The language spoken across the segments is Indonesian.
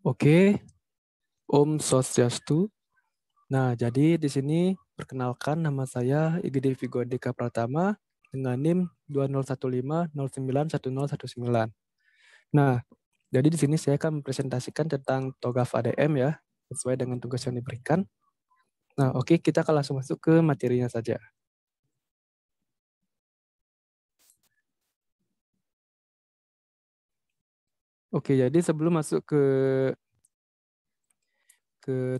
Oke, Om Swastiastu. Nah, jadi di sini perkenalkan nama saya Igede Vigo Deka Pratama dengan NIM 2015091019. Nah, jadi di sini saya akan mempresentasikan tentang TOGAF ADM ya, sesuai dengan tugas yang diberikan. Nah, oke, kita akan langsung masuk ke materinya saja. Oke, jadi sebelum masuk ke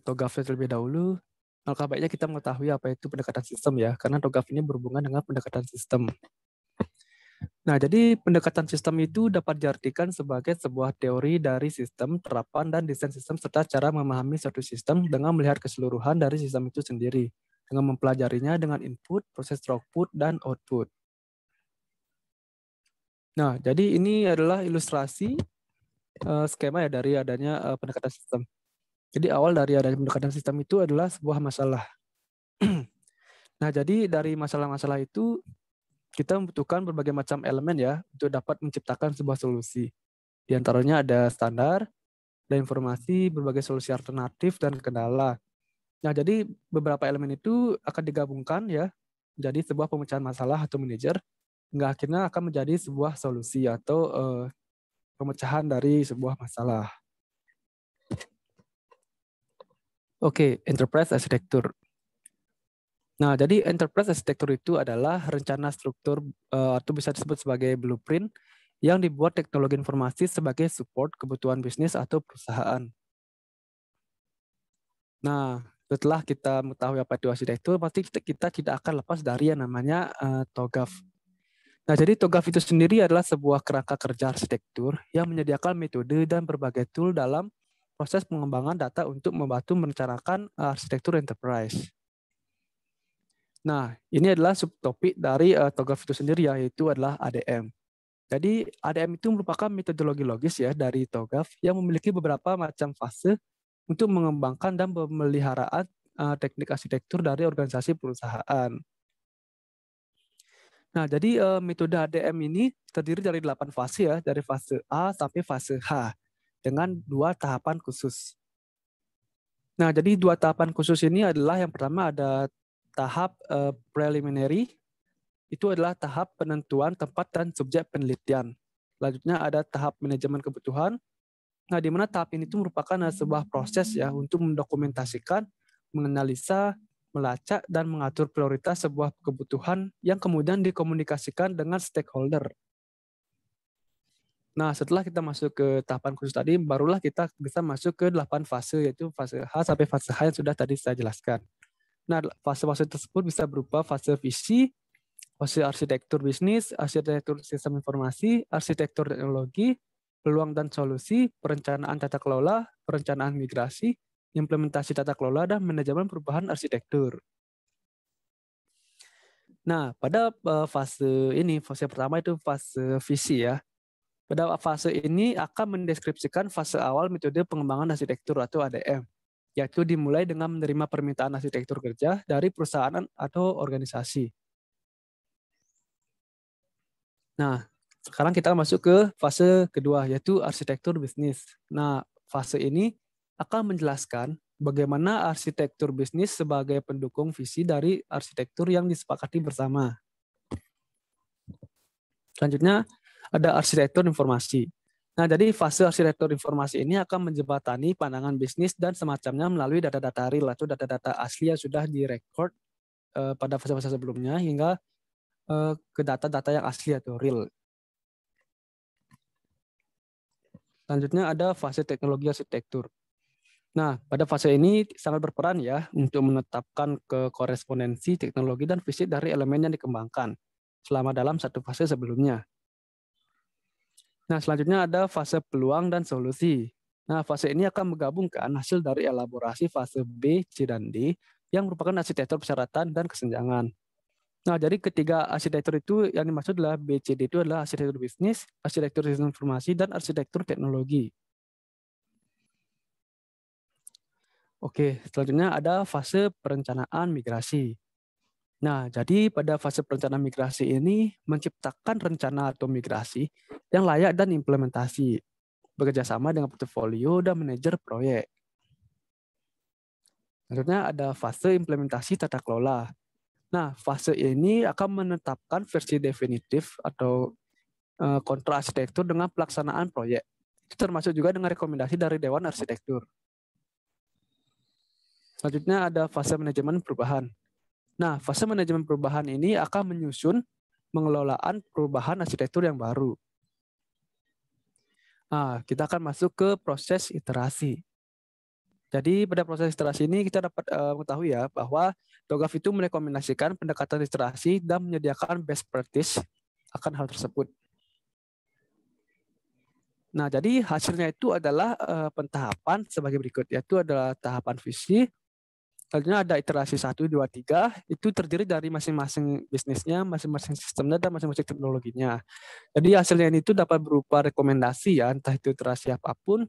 TOGAF terlebih dahulu, alangkah baiknya kita mengetahui apa itu pendekatan sistem ya, karena TOGAF ini berhubungan dengan pendekatan sistem. Nah, jadi pendekatan sistem itu dapat diartikan sebagai sebuah teori dari sistem, terapan, dan desain sistem serta cara memahami suatu sistem dengan melihat keseluruhan dari sistem itu sendiri, dengan mempelajarinya dengan input, proses output, dan output. Nah, jadi ini adalah ilustrasi skema ya dari adanya pendekatan sistem. Jadi awal dari adanya pendekatan sistem itu adalah sebuah masalah. Nah, jadi dari masalah-masalah itu kita membutuhkan berbagai macam elemen ya untuk dapat menciptakan sebuah solusi. Di antaranya ada standar, ada informasi, berbagai solusi alternatif, dan kendala. Nah, jadi beberapa elemen itu akan digabungkan ya, jadi sebuah pemecahan masalah atau manajer, hingga akhirnya akan menjadi sebuah solusi atau pemecahan dari sebuah masalah. Oke, enterprise architecture. Nah, jadi enterprise architecture itu adalah rencana struktur atau bisa disebut sebagai blueprint yang dibuat teknologi informasi sebagai support kebutuhan bisnis atau perusahaan. Nah, setelah kita mengetahui apa itu arsitektur, pasti kita tidak akan lepas dari yang namanya TOGAF. Nah, jadi TOGAF itu sendiri adalah sebuah kerangka kerja arsitektur yang menyediakan metode dan berbagai tool dalam proses pengembangan data untuk membantu merencanakan arsitektur enterprise. Nah, ini adalah subtopik dari TOGAF itu sendiri, yaitu adalah ADM. Jadi, ADM itu merupakan metodologi logis ya dari TOGAF yang memiliki beberapa macam fase untuk mengembangkan dan pemeliharaan teknik arsitektur dari organisasi perusahaan. Nah, jadi metode ADM ini terdiri dari 8 fase ya, dari fase A sampai fase H dengan 2 tahapan khusus. Nah, jadi 2 tahapan khusus ini adalah yang pertama ada tahap preliminary, itu adalah tahap penentuan tempat dan subjek penelitian. Selanjutnya ada tahap manajemen kebutuhan. Nah, di mana tahap ini itu merupakan sebuah proses ya untuk mendokumentasikan, menganalisa, melacak, dan mengatur prioritas sebuah kebutuhan yang kemudian dikomunikasikan dengan stakeholder. Nah, setelah kita masuk ke tahapan khusus tadi, barulah kita bisa masuk ke 8 fase, yaitu fase H sampai fase H yang sudah tadi saya jelaskan. Nah, fase-fase tersebut bisa berupa fase visi, fase arsitektur bisnis, arsitektur sistem informasi, arsitektur teknologi, peluang dan solusi, perencanaan tata kelola, perencanaan migrasi, implementasi tata kelola, dan manajemen perubahan arsitektur. Nah, pada fase pertama itu fase visi ya. Pada fase ini akan mendeskripsikan fase awal metode pengembangan arsitektur atau ADM, yaitu dimulai dengan menerima permintaan arsitektur kerja dari perusahaan atau organisasi. Nah, sekarang kita masuk ke fase kedua, yaitu arsitektur bisnis. Nah, fase ini akan menjelaskan bagaimana arsitektur bisnis sebagai pendukung visi dari arsitektur yang disepakati bersama. Selanjutnya, ada arsitektur informasi. Nah, jadi fase arsitektur informasi ini akan menjembatani pandangan bisnis dan semacamnya melalui data-data real atau data-data asli yang sudah direkod pada fase-fase sebelumnya hingga ke data-data yang asli atau real. Selanjutnya ada fase teknologi arsitektur. Nah, pada fase ini sangat berperan ya untuk menetapkan korespondensi teknologi dan fisik dari elemen yang dikembangkan selama dalam satu fase sebelumnya. Nah, selanjutnya ada fase peluang dan solusi. Nah, fase ini akan menggabungkan hasil dari elaborasi fase B, C, dan D yang merupakan arsitektur persyaratan dan kesenjangan. Nah, jadi ketiga arsitektur itu yang dimaksud adalah B, C, D itu adalah arsitektur bisnis, arsitektur sistem informasi, dan arsitektur teknologi. Oke, selanjutnya ada fase perencanaan migrasi. Nah, jadi pada fase perencanaan migrasi ini menciptakan rencana atau migrasi yang layak dan implementasi. bekerja sama dengan portofolio dan manajer proyek. Selanjutnya ada fase implementasi tata kelola. Nah, fase ini akan menetapkan versi definitif atau kontrak arsitektur dengan pelaksanaan proyek. Itu termasuk juga dengan rekomendasi dari Dewan Arsitektur. Selanjutnya ada fase manajemen perubahan. Nah, fase manajemen perubahan ini akan menyusun pengelolaan perubahan arsitektur yang baru. Nah, kita akan masuk ke proses iterasi. Jadi pada proses iterasi ini kita dapat mengetahui ya bahwa TOGAF itu merekomendasikan pendekatan iterasi dan menyediakan best practice akan hal tersebut. Nah, jadi hasilnya itu adalah pentahapan sebagai berikut, yaitu adalah tahapan visi. Selanjutnya ada iterasi 1, 2, 3, itu terdiri dari masing-masing bisnisnya, masing-masing sistemnya, dan masing-masing teknologinya. Jadi hasilnya ini itu dapat berupa rekomendasi ya, entah itu iterasi apapun,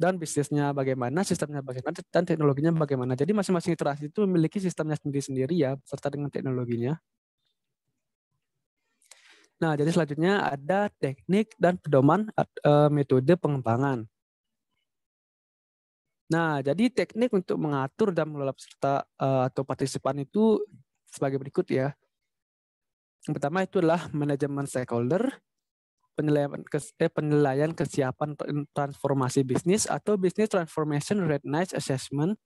dan bisnisnya bagaimana, sistemnya bagaimana, dan teknologinya bagaimana. Jadi masing-masing iterasi itu memiliki sistemnya sendiri-sendiri ya, serta dengan teknologinya. Nah, jadi selanjutnya ada teknik dan pedoman metode pengembangan. Nah, jadi teknik untuk mengatur dan mengelola peserta atau partisipan itu sebagai berikut ya. Yang pertama itu adalah manajemen stakeholder, penilaian kesiapan transformasi bisnis atau business transformation readiness assessment.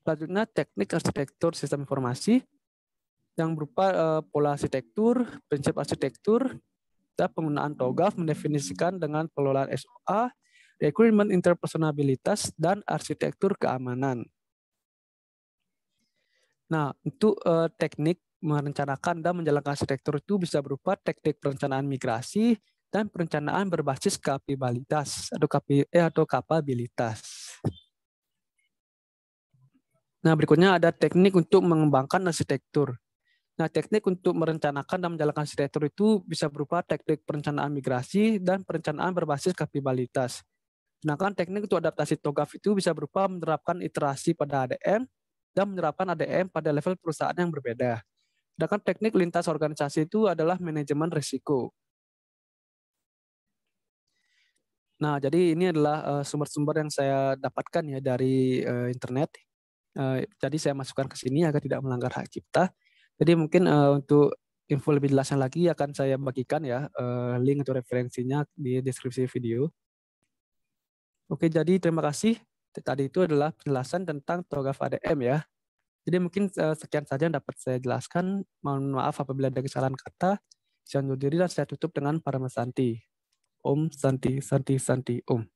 Selanjutnya teknik arsitektur sistem informasi yang berupa pola arsitektur, prinsip arsitektur, dan penggunaan TOGAF mendefinisikan dengan pengelolaan SOA, requirement interpersonabilitas, dan arsitektur keamanan. Nah, untuk teknik merencanakan dan menjalankan arsitektur itu bisa berupa teknik perencanaan migrasi dan perencanaan berbasis kapabilitas atau kapabilitas. Nah, berikutnya ada teknik untuk mengembangkan arsitektur. Nah, teknik untuk merencanakan dan menjalankan arsitektur itu bisa berupa teknik perencanaan migrasi dan perencanaan berbasis kapabilitas. Sedangkan teknik untuk adaptasi TOGAF itu bisa berupa menerapkan iterasi pada ADM dan menerapkan ADM pada level perusahaan yang berbeda. Sedangkan teknik lintas organisasi itu adalah manajemen risiko. Nah, jadi ini adalah sumber-sumber yang saya dapatkan ya dari internet. Jadi saya masukkan ke sini agar tidak melanggar hak cipta. Jadi mungkin untuk info lebih jelasnya lagi akan saya bagikan ya link atau referensinya di deskripsi video. Oke, jadi terima kasih. Tadi itu adalah penjelasan tentang TOGAF ADM ya. Jadi mungkin sekian saja yang dapat saya jelaskan. Mohon maaf apabila ada kesalahan kata. Saya undur diri dan saya tutup dengan Paramasanti. Om Santi Santi Santi Om.